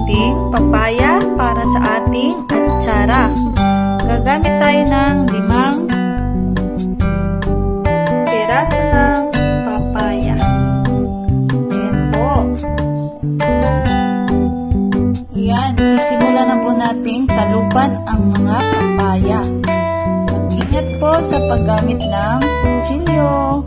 ating papaya para sa ating atsara. Gagamit tayo ng 5 piraso ng papaya. Ayan po. Ayan, sisimula na po nating talupan ang mga papaya. Mag-ingat po sa paggamit ng kutsilyo.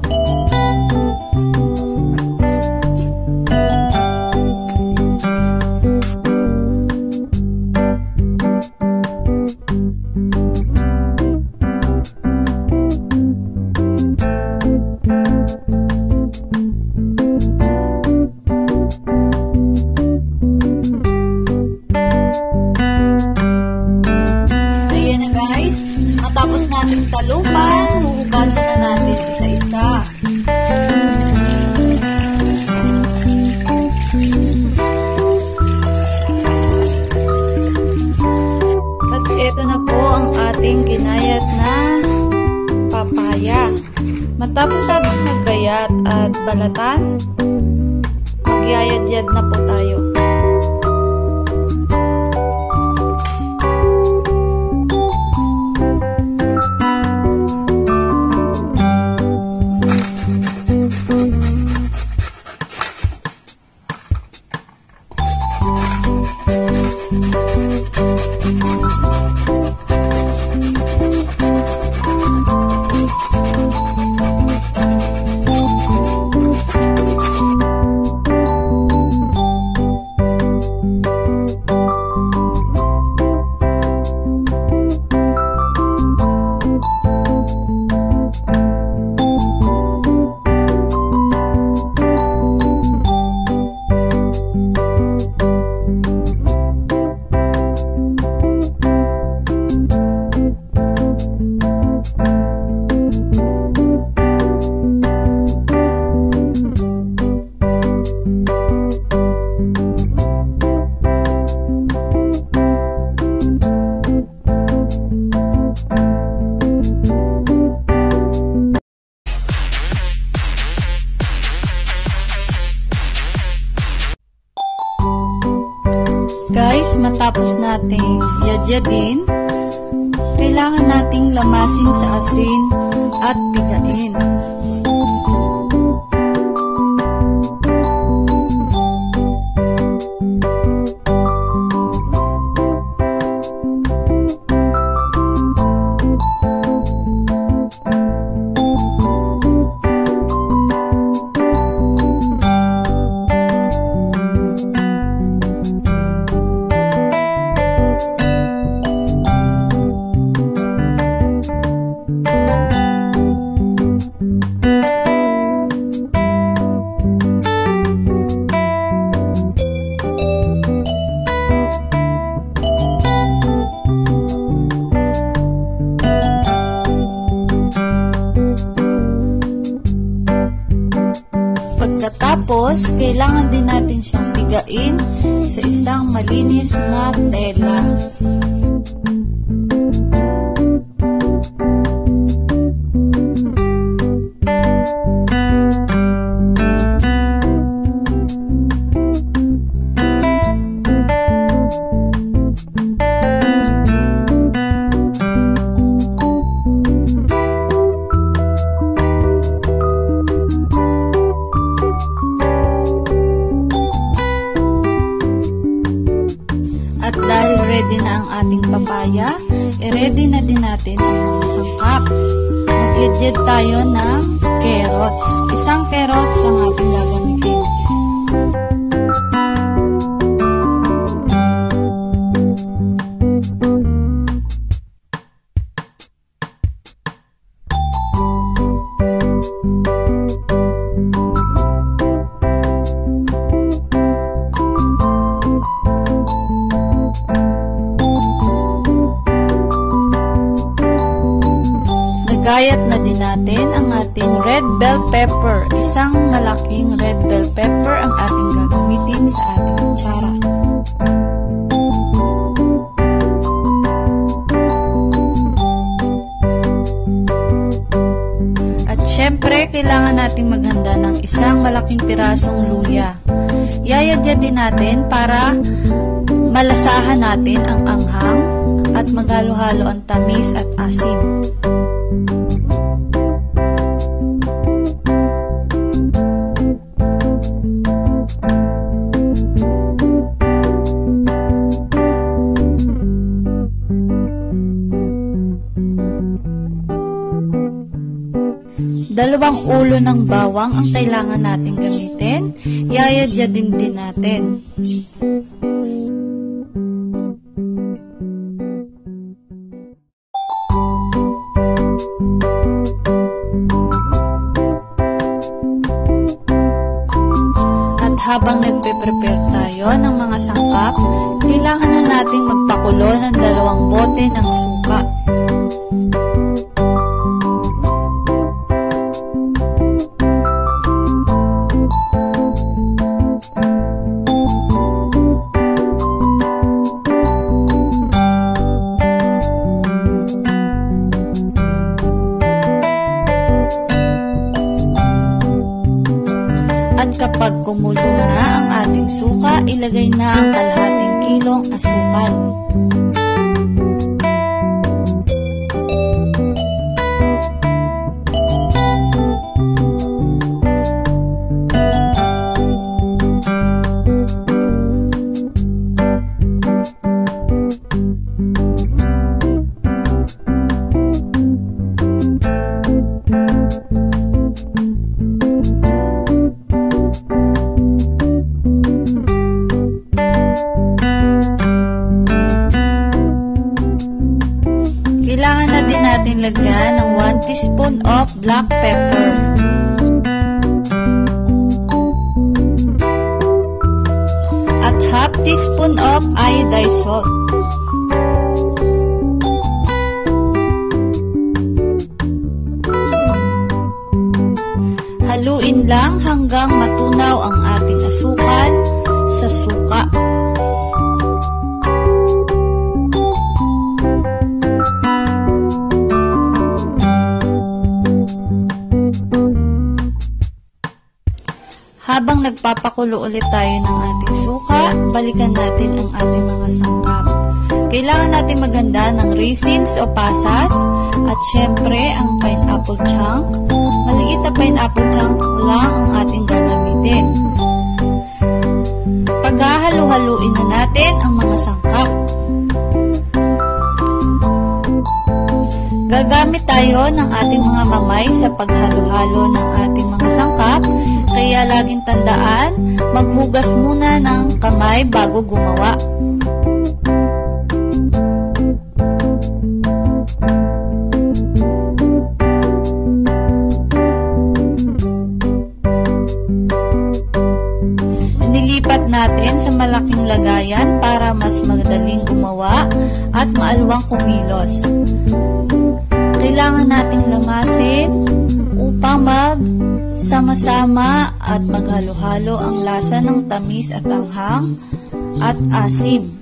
Matapos natin talupan, huhugasan na natin isa-isa. At ito na po ang ating ginayat na papaya. Matapos natin maggayat at balatan, magyayad-yad na po tayo. Guys, matapos nating yadyadin, kailangan nating lamasin sa asin at pigain. Pagkatapos, kailangan din natin siyang pigain sa isang malinis na tela. At dahil ready na ang ating papaya, i-ready na din natin ang mga sangkap. Mag-yadyad tayo ng carrots. Isang carrots ang ating gagamitin. Gayat na din natin ang ating red bell pepper. Isang malaking red bell pepper ang ating gagamitin sa ating atsara. At syempre, kailangan nating maghanda ng isang malaking pirasong luya. Yayadya din natin para malasahan natin ang anghang at maghalo-halo ang tamis at asim. Dalawang ulo ng bawang ang kailangan natin gamitin. Yayadyatin din natin. At habang nagpe-prepare tayo ng mga sangkap, kailangan na nating magpakulo ng 2 bote ng suka. At kapag kumulo na ang ating suka, ilagay na ang kalahating kilong asukal. Kailangan na din natin lagyan ng 1 teaspoon of black pepper. At half teaspoon of iodized salt. Haluin lang hanggang matunaw ang ating asukal sa suka. Habang nagpapakulo ulit tayo ng ating suka, balikan natin ang ating mga sangkap. Kailangan natin maghanda ng raisins o pasas at syempre ang pineapple chunk. Maliit na pineapple chunk lang ang ating gagamitin. Paghahalo-haluin na natin ang mga sangkap. Gagamit tayo ng ating mga kamay sa paghalo-halo ng ating mga sangkap. Kaya laging tandaan, maghugas muna ng kamay bago gumawa. Nilipat natin sa malaking lagayan para mas madaling gumawa at maalwang kumilos. Kailangan nating lamasin upang sama-sama at maghalo-halo ang lasa ng tamis at anghang at asim.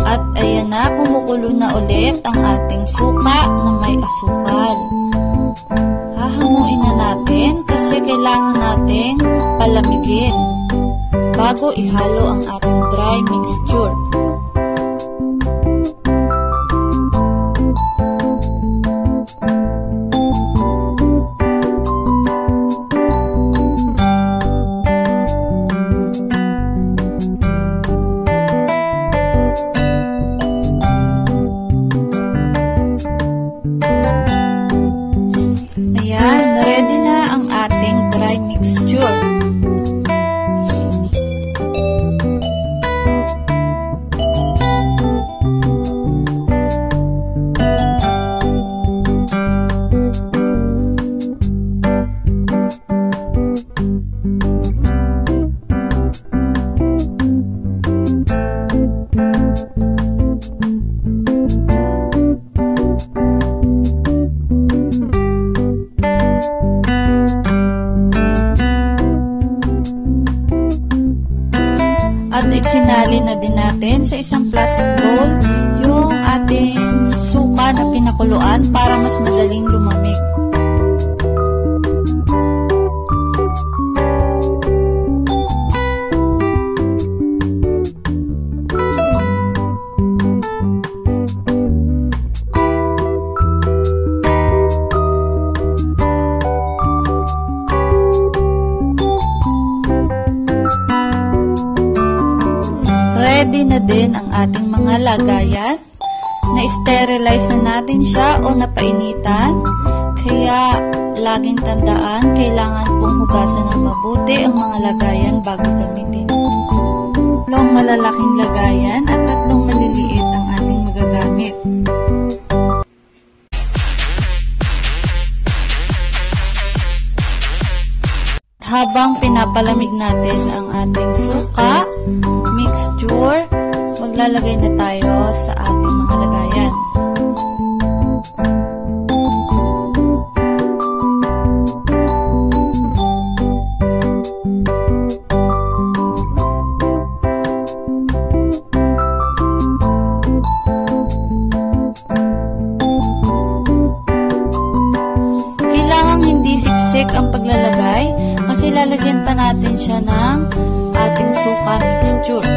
At ayan na, kumukulo na ulit ang ating suka na may asukal. Hahanguin na natin kasi kailangan nating palamigin bago ihalo ang ating dry mixture. Ayan, ready na ang ating dry mixture. At iksinali na din natin sa isang plastic bowl yung pakuluan para mas madaling lumamig. Ready na din ang ating mga lagayan. Na-sterilize na natin siya o napainitan. Kaya laging tandaan, kailangan pong hugasan ng mabuti ang mga lagayan bago gamitin. 3 malalaking lagayan at 3 maliliit ang ating magagamit. Habang pinapalamig natin ang ating suka, mixture, maglalagay na tayo sa ating mga lagayan. Kailangang hindi siksik ang paglalagay kasi lalagyan pa natin siya ng ating suka mixture.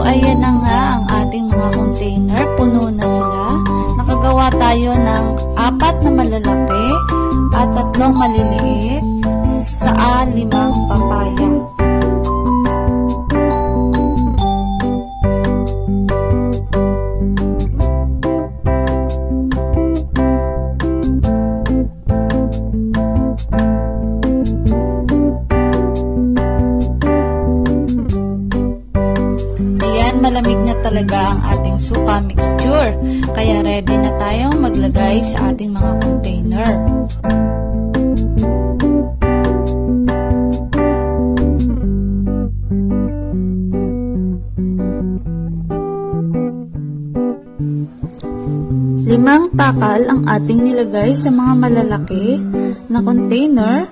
Ayan na nga ang ating mga container. Puno na sila. Nakagawa tayo ng 4 na malalaki at 3 maliliit sa 5 papaya. Malamig na talaga ang ating suka mixture, kaya ready na tayong maglagay sa ating mga container. Limang takal ang ating nilagay sa mga malalaki na container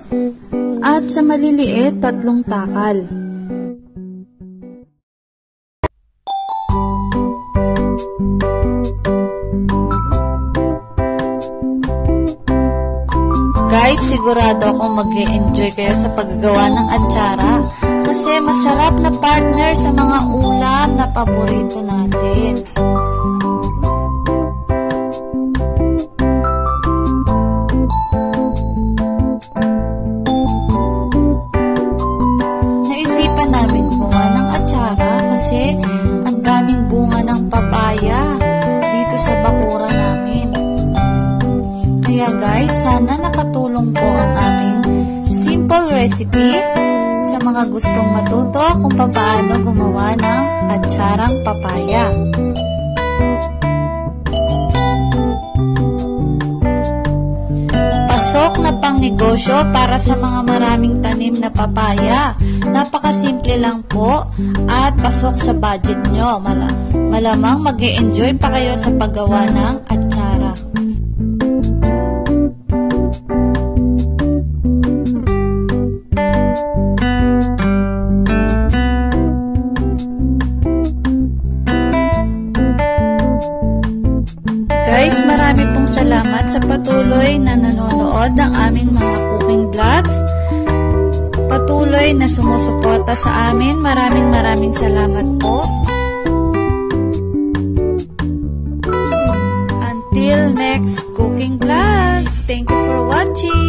at sa maliliit 3 takal. Guys, sigurado akong mag-e-enjoy kayo sa paggagawa ng atsara kasi masarap na partner sa mga ulam na paborito natin. Naisipan namin gumawa ng atsara kasi ang daming bunga ng papaya dito sa bakuran namin. Kaya guys, sana nakatulong po ang aming simple recipe sa mga gustong matuto kung paano gumawa ng atsarang papaya. pasok na pangnegosyo para sa mga maraming tanim na papaya. Napakasimple lang po at pasok sa budget nyo. Malamang mag-e-enjoy pa kayo sa paggawa ng atsara. Guys, marami pong salamat sa patuloy na nanonood ng aming mga cooking vlogs. Patuloy na sumusuporta sa amin. Maraming salamat po. Until next cooking vlog. Thank you for watching.